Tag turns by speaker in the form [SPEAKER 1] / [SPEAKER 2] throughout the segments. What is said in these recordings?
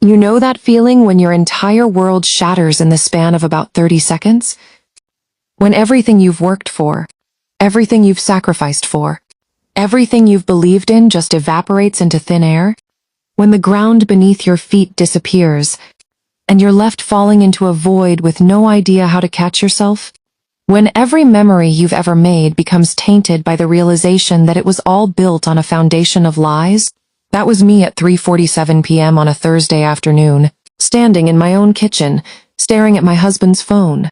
[SPEAKER 1] You know that feeling when your entire world shatters in the span of about 30 seconds? When everything you've worked for, everything you've sacrificed for, everything you've believed in just evaporates into thin air? When the ground beneath your feet disappears, and you're left falling into a void with no idea how to catch yourself? When every memory you've ever made becomes tainted by the realization that it was all built on a foundation of lies? That was me at 3:47 p.m. on a Thursday afternoon, standing in my own kitchen, staring at my husband's phone.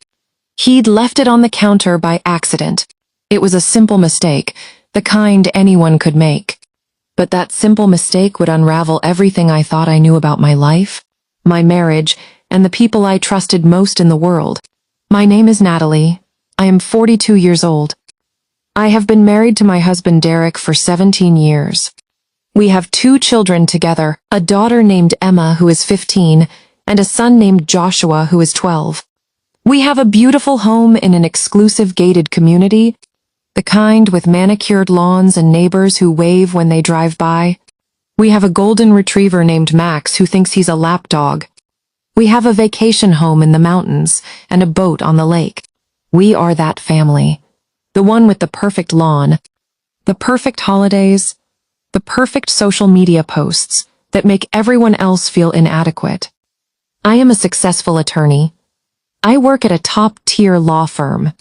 [SPEAKER 1] He'd left it on the counter by accident. It was a simple mistake, the kind anyone could make. But that simple mistake would unravel everything I thought I knew about my life, my marriage, and the people I trusted most in the world. My name is Natalie. I am 42 years old. I have been married to my husband Derek for 17 years. We have 2 children together, a daughter named Emma who is 15, and a son named Joshua who is 12. We have a beautiful home in an exclusive gated community, the kind with manicured lawns and neighbors who wave when they drive by. We have a golden retriever named Max who thinks he's a lapdog. We have a vacation home in the mountains and a boat on the lake. We are that family, the one with the perfect lawn, the perfect holidays, the perfect social media posts that make everyone else feel inadequate. I am a successful attorney. I work at a top-tier law firm.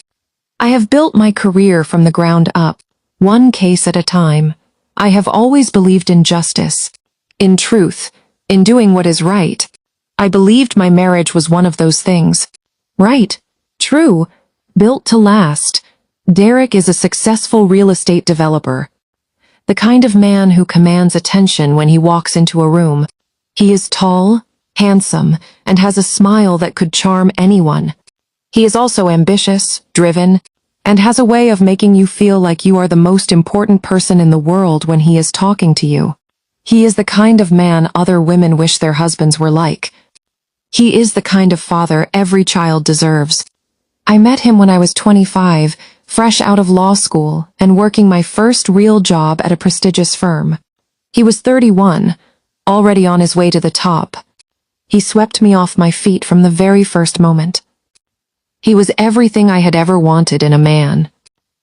[SPEAKER 1] I have built my career from the ground up, one case at a time. I have always believed in justice, in truth, in doing what is right. I believed my marriage was one of those things. Right, true, built to last. Derek is a successful real estate developer, the kind of man who commands attention when he walks into a room. He is tall, handsome, and has a smile that could charm anyone. He is also ambitious, driven, and has a way of making you feel like you are the most important person in the world when he is talking to you. He is the kind of man other women wish their husbands were like. He is the kind of father every child deserves. I met him when I was 25, fresh out of law school and working my first real job at a prestigious firm. He was 31, already on his way to the top. He swept me off my feet from the very first moment. He was everything I had ever wanted in a man.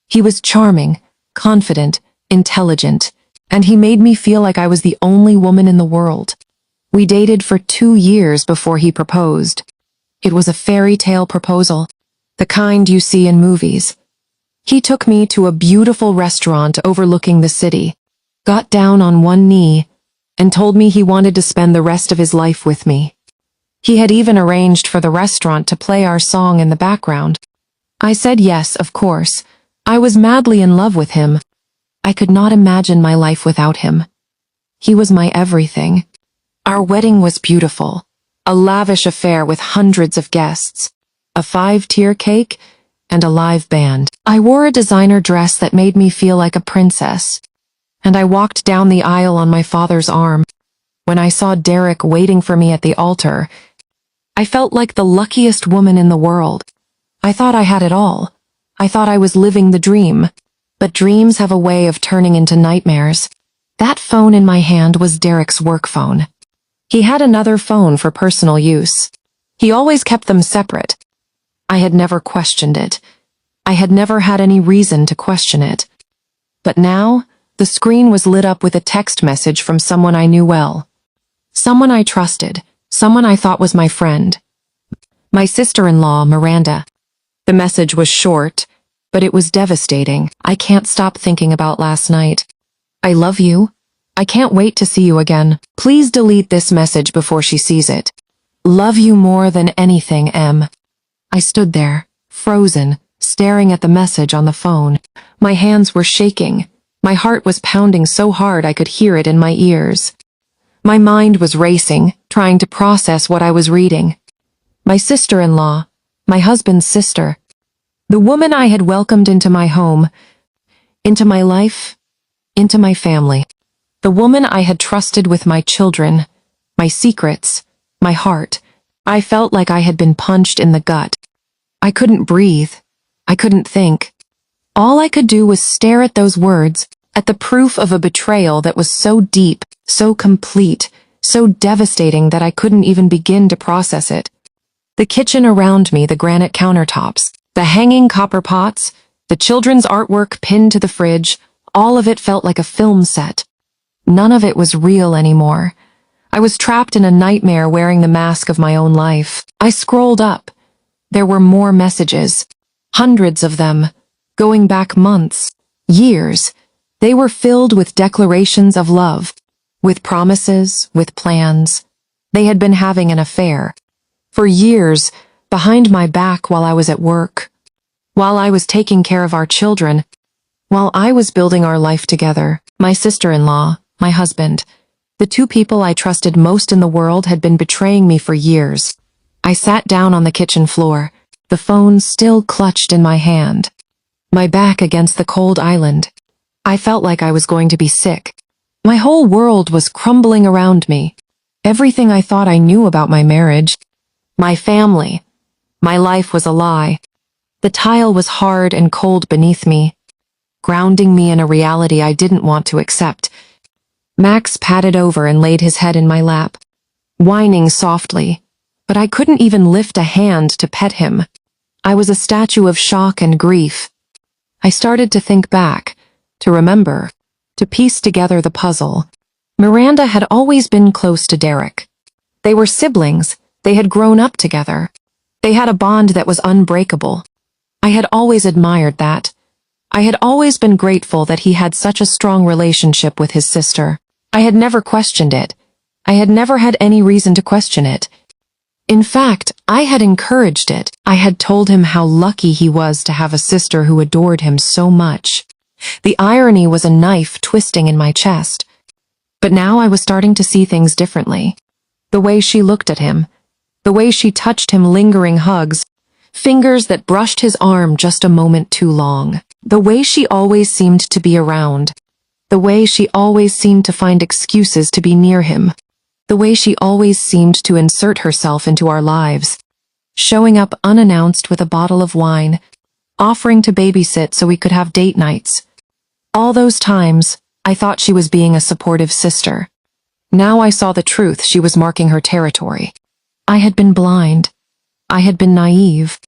[SPEAKER 1] He was charming, confident, intelligent, and he made me feel like I was the only woman in the world. We dated for 2 years before he proposed. It was a fairy tale proposal, the kind you see in movies. He took me to a beautiful restaurant overlooking the city, got down on one knee, and told me he wanted to spend the rest of his life with me. He had even arranged for the restaurant to play our song in the background. I said yes, of course. I was madly in love with him. I could not imagine my life without him. He was my everything. Our wedding was beautiful, a lavish affair with hundreds of guests, a 5-tier cake, and a live band. I wore a designer dress that made me feel like a princess, and I walked down the aisle on my father's arm. When I saw Derek waiting for me at the altar, I felt like the luckiest woman in the world. I thought I had it all. I thought I was living the dream. But dreams have a way of turning into nightmares. That phone in my hand was Derek's work phone. He had another phone for personal use. He always kept them separate. I had never questioned it. I had never had any reason to question it. But now, the screen was lit up with a text message from someone I knew well. Someone I trusted. Someone I thought was my friend. My sister-in-law, Miranda. The message was short, but it was devastating. I can't stop thinking about last night. I love you. I can't wait to see you again. Please delete this message before she sees it. Love you more than anything, Em. I stood there, frozen, staring at the message on the phone. My hands were shaking. My heart was pounding so hard I could hear it in my ears. My mind was racing, trying to process what I was reading. My sister-in-law, my husband's sister, the woman I had welcomed into my home, into my life, into my family. The woman I had trusted with my children, my secrets, my heart. I felt like I had been punched in the gut. I couldn't breathe. I couldn't think. All I could do was stare at those words, at the proof of a betrayal that was so deep, so complete, so devastating that I couldn't even begin to process it. The kitchen around me, the granite countertops, the hanging copper pots, the children's artwork pinned to the fridge, all of it felt like a film set. None of it was real anymore. I was trapped in a nightmare wearing the mask of my own life. I scrolled up. There were more messages. Hundreds of them, going back months, years. They were filled with declarations of love, with promises, with plans. They had been having an affair. For years, behind my back while I was at work, while I was taking care of our children, while I was building our life together. My sister-in-law, my husband, the two people I trusted most in the world had been betraying me for years. I sat down on the kitchen floor, the phone still clutched in my hand, my back against the cold island. I felt like I was going to be sick. My whole world was crumbling around me. Everything I thought I knew about my marriage, my family, my life was a lie. The tile was hard and cold beneath me, grounding me in a reality I didn't want to accept. Max patted over and laid his head in my lap, whining softly, but I couldn't even lift a hand to pet him. I was a statue of shock and grief. I started to think back, to remember, to piece together the puzzle. Miranda had always been close to Derek. They were siblings. They had grown up together. They had a bond that was unbreakable. I had always admired that. I had always been grateful that he had such a strong relationship with his sister. I had never questioned it. I had never had any reason to question it. In fact, I had encouraged it. I had told him how lucky he was to have a sister who adored him so much. The irony was a knife twisting in my chest. But now I was starting to see things differently. The way she looked at him, the way she touched him, lingering hugs, fingers that brushed his arm just a moment too long, the way she always seemed to be around, the way she always seemed to find excuses to be near him, the way she always seemed to insert herself into our lives, showing up unannounced with a bottle of wine, offering to babysit so we could have date nights. All those times, I thought she was being a supportive sister. Now I saw the truth. She was marking her territory. I had been blind. I had been naive.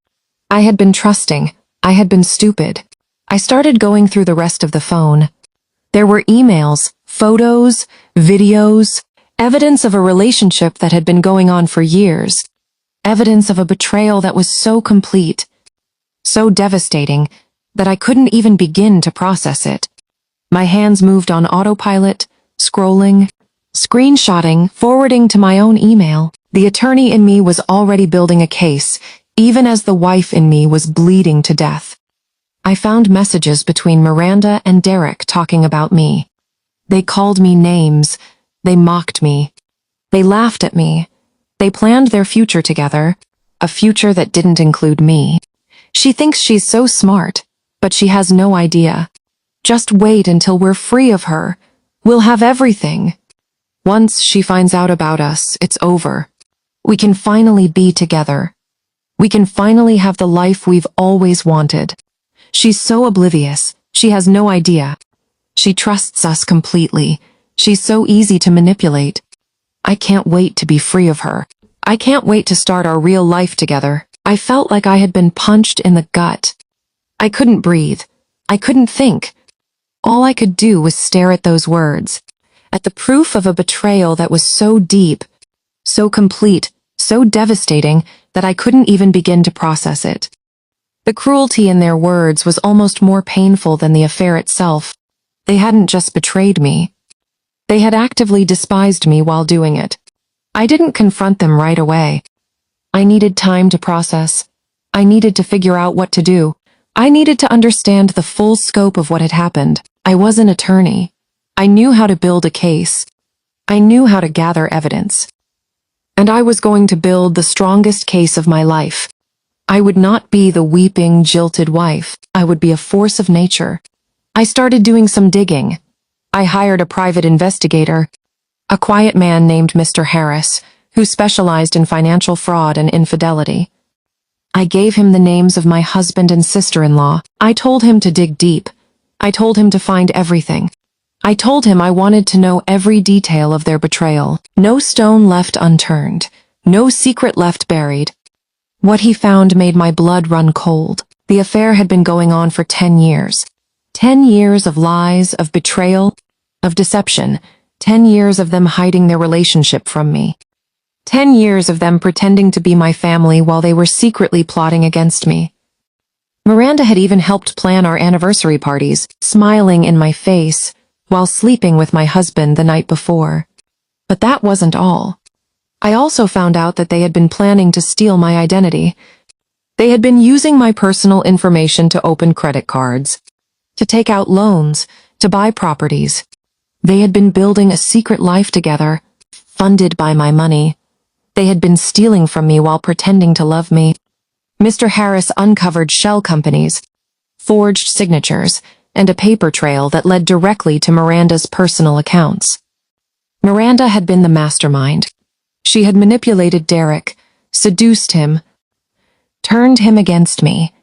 [SPEAKER 1] I had been trusting. I had been stupid. I started going through the rest of the phone. There were emails, photos, videos, evidence of a relationship that had been going on for years. Evidence of a betrayal that was so complete, so devastating, that I couldn't even begin to process it. My hands moved on autopilot, scrolling, screenshotting, forwarding to my own email. The attorney in me was already building a case, even as the wife in me was bleeding to death. I found messages between Miranda and Derek talking about me. They called me names. They mocked me. They laughed at me. They planned their future together, a future that didn't include me. She thinks she's so smart, but she has no idea. Just wait until we're free of her. We'll have everything. Once she finds out about us, it's over. We can finally be together. We can finally have the life we've always wanted. She's so oblivious. She has no idea. She trusts us completely. She's so easy to manipulate. I can't wait to be free of her. I can't wait to start our real life together. I felt like I had been punched in the gut. I couldn't breathe. I couldn't think. All I could do was stare at those words, at the proof of a betrayal that was so deep, so complete, so devastating that I couldn't even begin to process it. The cruelty in their words was almost more painful than the affair itself. They hadn't just betrayed me. They had actively despised me while doing it. I didn't confront them right away. I needed time to process. I needed to figure out what to do. I needed to understand the full scope of what had happened. I was an attorney. I knew how to build a case. I knew how to gather evidence. And I was going to build the strongest case of my life. I would not be the weeping, jilted wife. I would be a force of nature. I started doing some digging. I hired a private investigator, a quiet man named Mr. Harris, who specialized in financial fraud and infidelity. I gave him the names of my husband and sister-in-law. I told him to dig deep. I told him to find everything. I told him I wanted to know every detail of their betrayal. No stone left unturned. No secret left buried. What he found made my blood run cold. The affair had been going on for 10 years. 10 years of lies, of betrayal, of deception. 10 years of them hiding their relationship from me. 10 years of them pretending to be my family while they were secretly plotting against me. Miranda had even helped plan our anniversary parties, smiling in my face, while sleeping with my husband the night before. But that wasn't all. I also found out that they had been planning to steal my identity. They had been using my personal information to open credit cards, to take out loans, to buy properties. They had been building a secret life together, funded by my money. They had been stealing from me while pretending to love me. Mr. Harris uncovered shell companies, forged signatures, and a paper trail that led directly to Miranda's personal accounts. Miranda had been the mastermind. She had manipulated Derek, seduced him, turned him against me.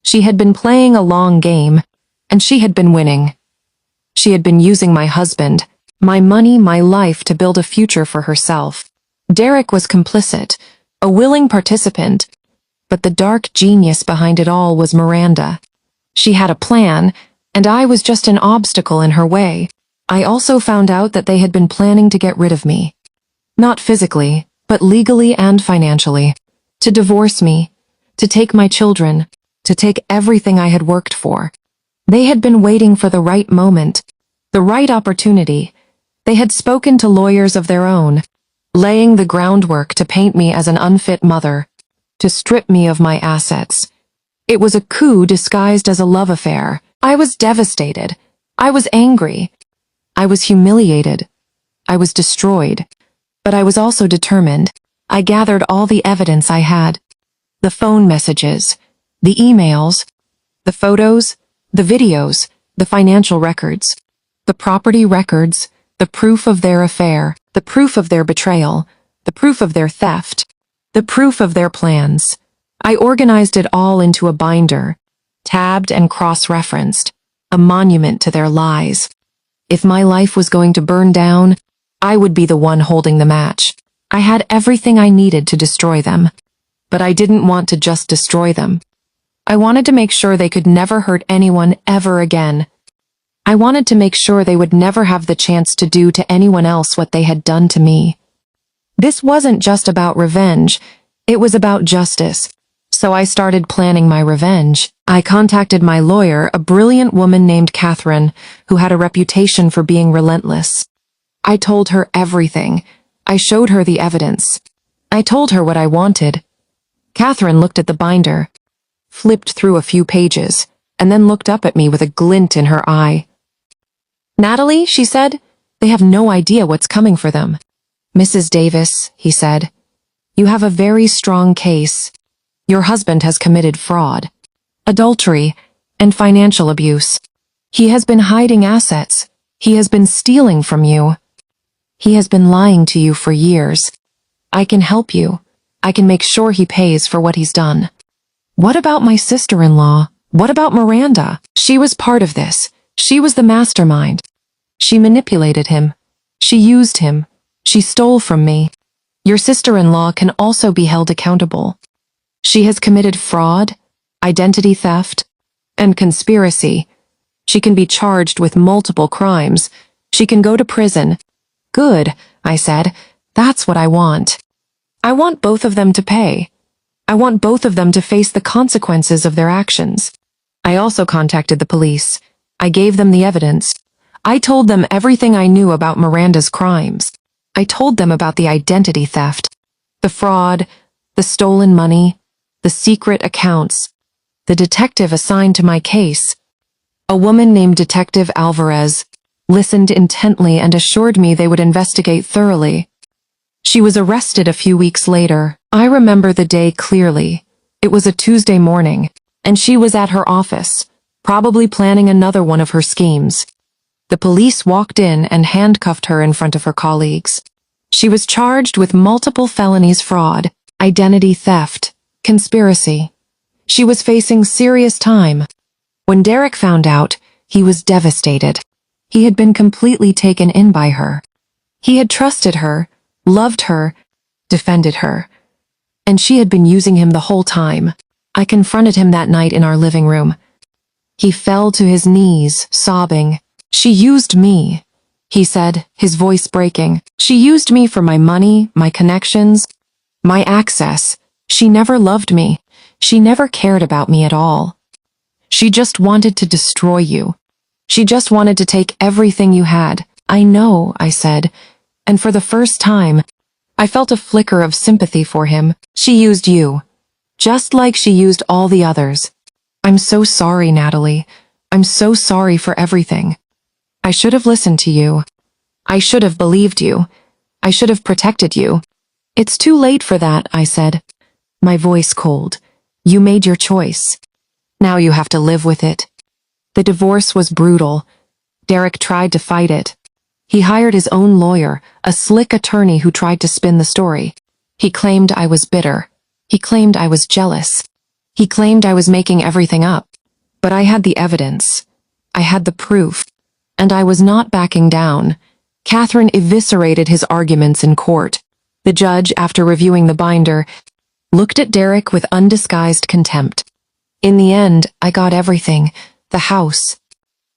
[SPEAKER 1] She had been playing a long game, and she had been winning. She had been using my husband, my money, my life to build a future for herself. Derek was complicit, a willing participant, but the dark genius behind it all was Miranda. She had a plan, and I was just an obstacle in her way. I also found out that they had been planning to get rid of me. Not physically, but legally and financially. To divorce me, to take my children, to take everything I had worked for. They had been waiting for the right moment, the right opportunity. They had spoken to lawyers of their own, laying the groundwork to paint me as an unfit mother, to strip me of my assets. It was a coup disguised as a love affair. I was devastated. I was angry. I was humiliated. I was destroyed. But I was also determined. I gathered all the evidence I had. The phone messages, the emails, the photos, the videos, the financial records, the property records, the proof of their affair, the proof of their betrayal, the proof of their theft, the proof of their plans. I organized it all into a binder, tabbed and cross-referenced, a monument to their lies. If my life was going to burn down, I would be the one holding the match. I had everything I needed to destroy them, but I didn't want to just destroy them. I wanted to make sure they could never hurt anyone ever again. I wanted to make sure they would never have the chance to do to anyone else what they had done to me. This wasn't just about revenge, it was about justice. So I started planning my revenge. I contacted my lawyer, a brilliant woman named Catherine, who had a reputation for being relentless. I told her everything. I showed her the evidence. I told her what I wanted. Catherine looked at the binder, flipped through a few pages, and then looked up at me with a glint in her eye. "Natalie," she said, "they have no idea what's coming for them." "Mrs. Davis," he said, "you have a very strong case. Your husband has committed fraud, adultery, and financial abuse. He has been hiding assets. He has been stealing from you. He has been lying to you for years. I can help you. I can make sure he pays for what he's done." What about my sister-in-law? What about Miranda? She was part of this. She was the mastermind. She manipulated him. She used him. She stole from me. Your sister-in-law can also be held accountable. She has committed fraud, identity theft, and conspiracy. She can be charged with multiple crimes. She can go to prison. Good, I said. That's what I want. I want both of them to pay. I want both of them to face the consequences of their actions. I also contacted the police. I gave them the evidence. I told them everything I knew about Miranda's crimes. I told them about the identity theft, the fraud, the stolen money, the secret accounts, the detective assigned to my case. A woman named Detective Alvarez listened intently and assured me they would investigate thoroughly. She was arrested a few weeks later. I remember the day clearly. It was a Tuesday morning, and she was at her office, probably planning another one of her schemes. The police walked in and handcuffed her in front of her colleagues. She was charged with multiple felonies: fraud, identity theft, conspiracy. She was facing serious time. When Derek found out, he was devastated. He had been completely taken in by her. He had trusted her, loved her, defended her. And she had been using him the whole time. I confronted him that night in our living room. He fell to his knees, sobbing. "She used me," he said, his voice breaking. "She used me for my money, my connections, my access. She never loved me. She never cared about me at all. She just wanted to destroy you. She just wanted to take everything you had." "I know," I said, and for the first time, I felt a flicker of sympathy for him. "She used you, just like she used all the others. I'm so sorry, Natalie. I'm so sorry for everything. I should have listened to you. I should have believed you. I should have protected you." "It's too late for that," I said, my voice cold. "You made your choice. Now you have to live with it." The divorce was brutal. Derek tried to fight it. He hired his own lawyer, a slick attorney who tried to spin the story. He claimed I was bitter. He claimed I was jealous. He claimed I was making everything up. But I had the evidence. I had the proof. And I was not backing down. Catherine eviscerated his arguments in court. The judge, after reviewing the binder, looked at Derek with undisguised contempt. In the end, I got everything. The house,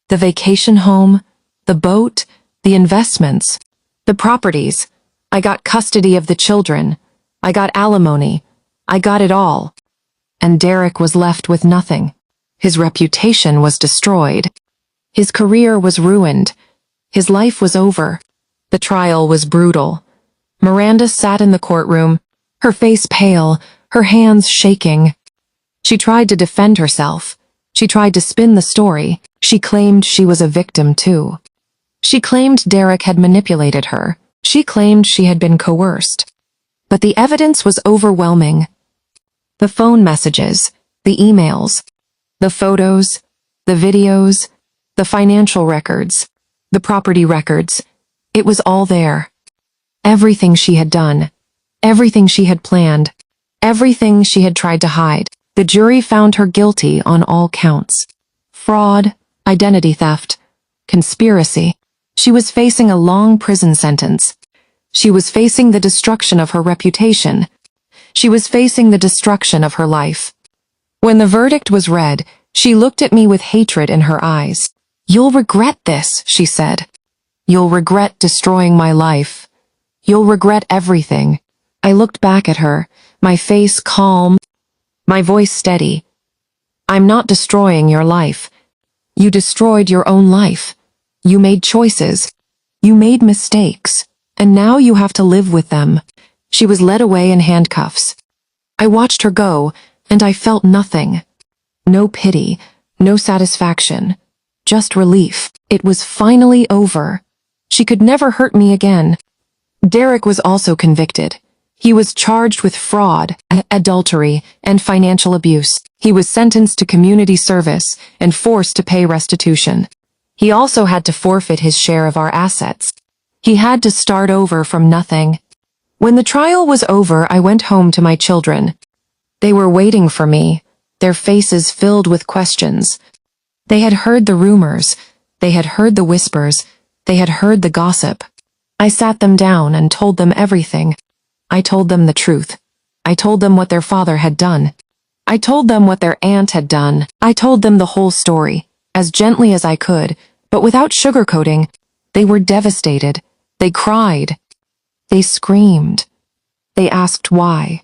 [SPEAKER 1] the vacation home, the boat, the investments, the properties. I got custody of the children. I got alimony. I got it all. And Derek was left with nothing. His reputation was destroyed. His career was ruined. His life was over. The trial was brutal. Miranda sat in the courtroom, her face pale, her hands shaking. She tried to defend herself. She tried to spin the story. She claimed she was a victim too. She claimed Derek had manipulated her. She claimed she had been coerced. But the evidence was overwhelming. The phone messages, the emails, the photos, the videos, the financial records, the property records. It was all there. Everything she had done, everything she had planned, everything she had tried to hide. The jury found her guilty on all counts. Fraud, identity theft, conspiracy. She was facing a long prison sentence. She was facing the destruction of her reputation. She was facing the destruction of her life. When the verdict was read, she looked at me with hatred in her eyes. "You'll regret this," she said. "You'll regret destroying my life. You'll regret everything." I looked back at her, my face calm, my voice steady. "I'm not destroying your life. You destroyed your own life. You made choices. You made mistakes. And now you have to live with them." She was led away in handcuffs. I watched her go, and I felt nothing. No pity, no satisfaction, just relief. It was finally over. She could never hurt me again. Derek was also convicted. He was charged with fraud, adultery, and financial abuse. He was sentenced to community service and forced to pay restitution. He also had to forfeit his share of our assets. He had to start over from nothing. When the trial was over, I went home to my children. They were waiting for me, their faces filled with questions. They had heard the rumors, they had heard the whispers, they had heard the gossip. I sat them down and told them everything. I told them the truth. I told them what their father had done. I told them what their aunt had done. I told them the whole story, as gently as I could, but without sugarcoating. They were devastated. They cried. They screamed. They asked why.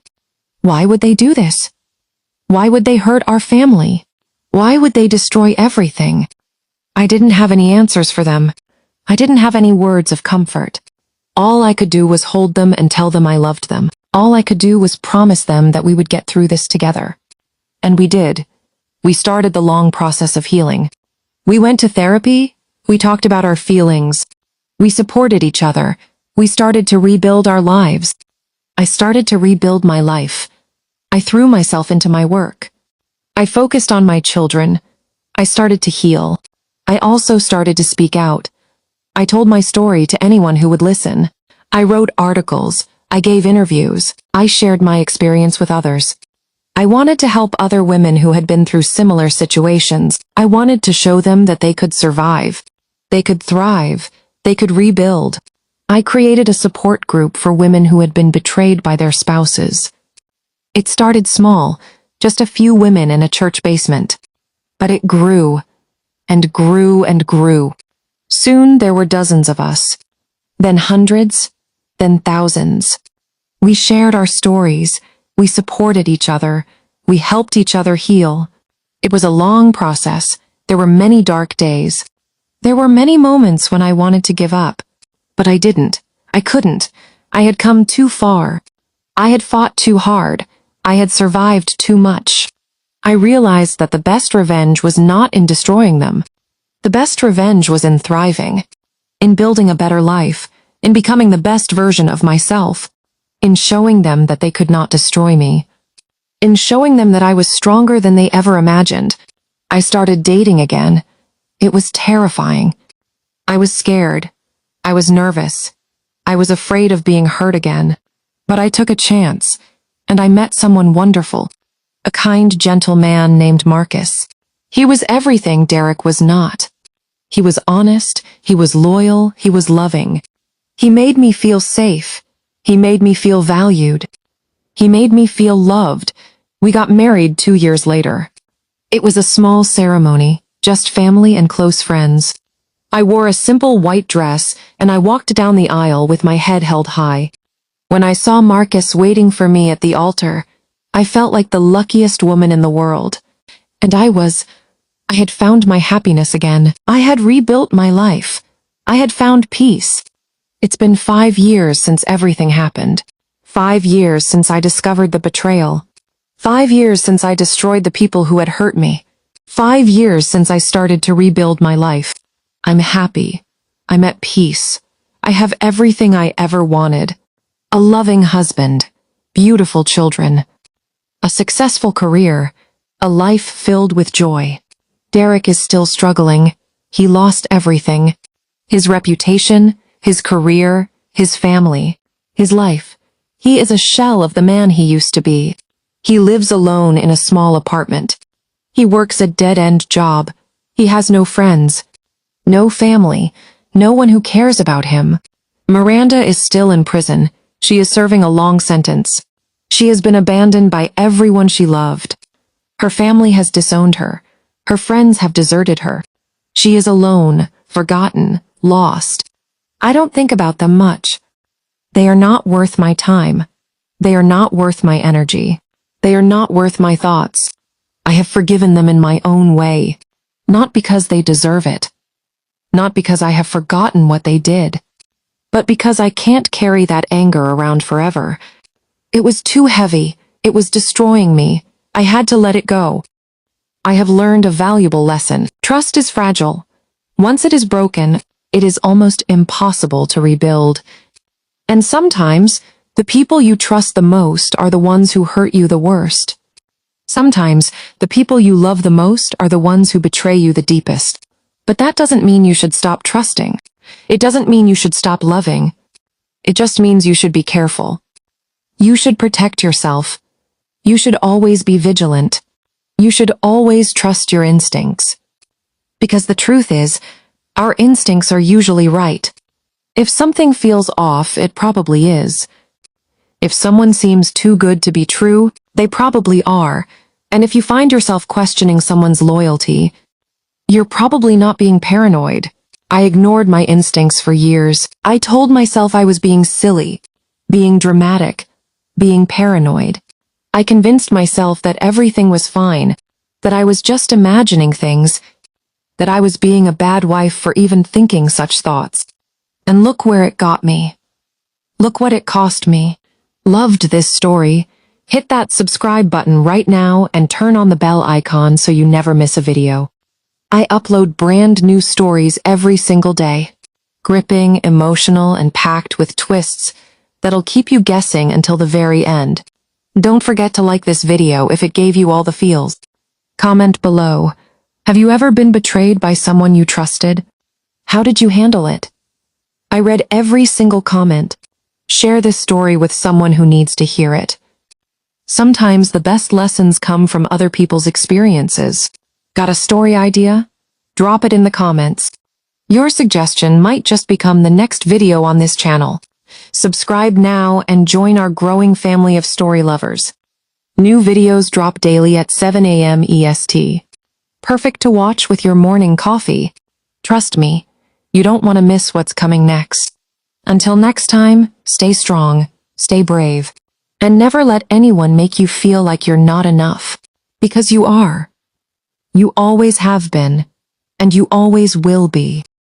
[SPEAKER 1] Why would they do this? Why would they hurt our family? Why would they destroy everything? I didn't have any answers for them. I didn't have any words of comfort. All I could do was hold them and tell them I loved them. All I could do was promise them that we would get through this together. And we did. We started the long process of healing. We went to therapy. We talked about our feelings. We supported each other. We started to rebuild our lives. I started to rebuild my life. I threw myself into my work. I focused on my children. I started to heal. I also started to speak out. I told my story to anyone who would listen. I wrote articles. I gave interviews. I shared my experience with others. I wanted to help other women who had been through similar situations. I wanted to show them that they could survive. They could thrive. They could rebuild. I created a support group for women who had been betrayed by their spouses. It started small, just a few women in a church basement. But it grew, and grew, and grew. Soon there were dozens of us. Then hundreds, then thousands. We shared our stories. We supported each other. We helped each other heal. It was a long process. There were many dark days. There were many moments when I wanted to give up. But I didn't. I couldn't. I had come too far. I had fought too hard. I had survived too much. I realized that the best revenge was not in destroying them. The best revenge was in thriving, in building a better life, in becoming the best version of myself, in showing them that they could not destroy me, in showing them that I was stronger than they ever imagined. I started dating again. It was terrifying. I was scared. I was nervous. I was afraid of being hurt again. But I took a chance, and I met someone wonderful, a kind, gentle man named Marcus. He was everything Derek was not. He was honest, he was loyal, he was loving. He made me feel safe. He made me feel valued. He made me feel loved. We got married 2 years later. It was a small ceremony, just family and close friends. I wore a simple white dress, and I walked down the aisle with my head held high. When I saw Marcus waiting for me at the altar, I felt like the luckiest woman in the world. And I had found my happiness again. I had rebuilt my life. I had found peace. It's been 5 years since everything happened. 5 years since I discovered the betrayal. 5 years since I destroyed the people who had hurt me. 5 years since I started to rebuild my life. I'm happy. I'm at peace. I have everything I ever wanted. A loving husband, beautiful children, a successful career, a life filled with joy. Derek is still struggling. He lost everything. His reputation, his career, his family, his life. He is a shell of the man he used to be. He lives alone in a small apartment. He works a dead-end job. He has no friends, no family, no one who cares about him. Miranda is still in prison. She is serving a long sentence. She has been abandoned by everyone she loved. Her family has disowned her. Her friends have deserted her. She is alone, forgotten, lost. I don't think about them much. They are not worth my time. They are not worth my energy. They are not worth my thoughts. I have forgiven them in my own way, not because they deserve it, not because I have forgotten what they did, but because I can't carry that anger around forever. It was too heavy. It was destroying me. I had to let it go. I have learned a valuable lesson. Trust is fragile. Once it is broken, it is almost impossible to rebuild. And sometimes, the people you trust the most are the ones who hurt you the worst. Sometimes, the people you love the most are the ones who betray you the deepest. But that doesn't mean you should stop trusting. It doesn't mean you should stop loving. It just means you should be careful. You should protect yourself. You should always be vigilant. You should always trust your instincts. Because the truth is, our instincts are usually right. If something feels off, it probably is. If someone seems too good to be true, they probably are. And if you find yourself questioning someone's loyalty, you're probably not being paranoid. I ignored my instincts for years. I told myself I was being silly, being dramatic, being paranoid. I convinced myself that everything was fine, that I was just imagining things, that I was being a bad wife for even thinking such thoughts. And look where it got me. Look what it cost me. Loved this story? Hit that subscribe button right now and turn on the bell icon so you never miss a video. I upload brand new stories every single day. Gripping, emotional, and packed with twists that'll keep you guessing until the very end. Don't forget to like this video if it gave you all the feels. Comment below. Have you ever been betrayed by someone you trusted? How did you handle it? I read every single comment. Share this story with someone who needs to hear it. Sometimes the best lessons come from other people's experiences. Got a story idea? Drop it in the comments. Your suggestion might just become the next video on this channel. Subscribe now and join our growing family of story lovers. New videos drop daily at 7 a.m. EST. Perfect to watch with your morning coffee. Trust me, you don't want to miss what's coming next. Until next time, stay strong, stay brave, and never let anyone make you feel like you're not enough. Because you are. You always have been, and you always will be.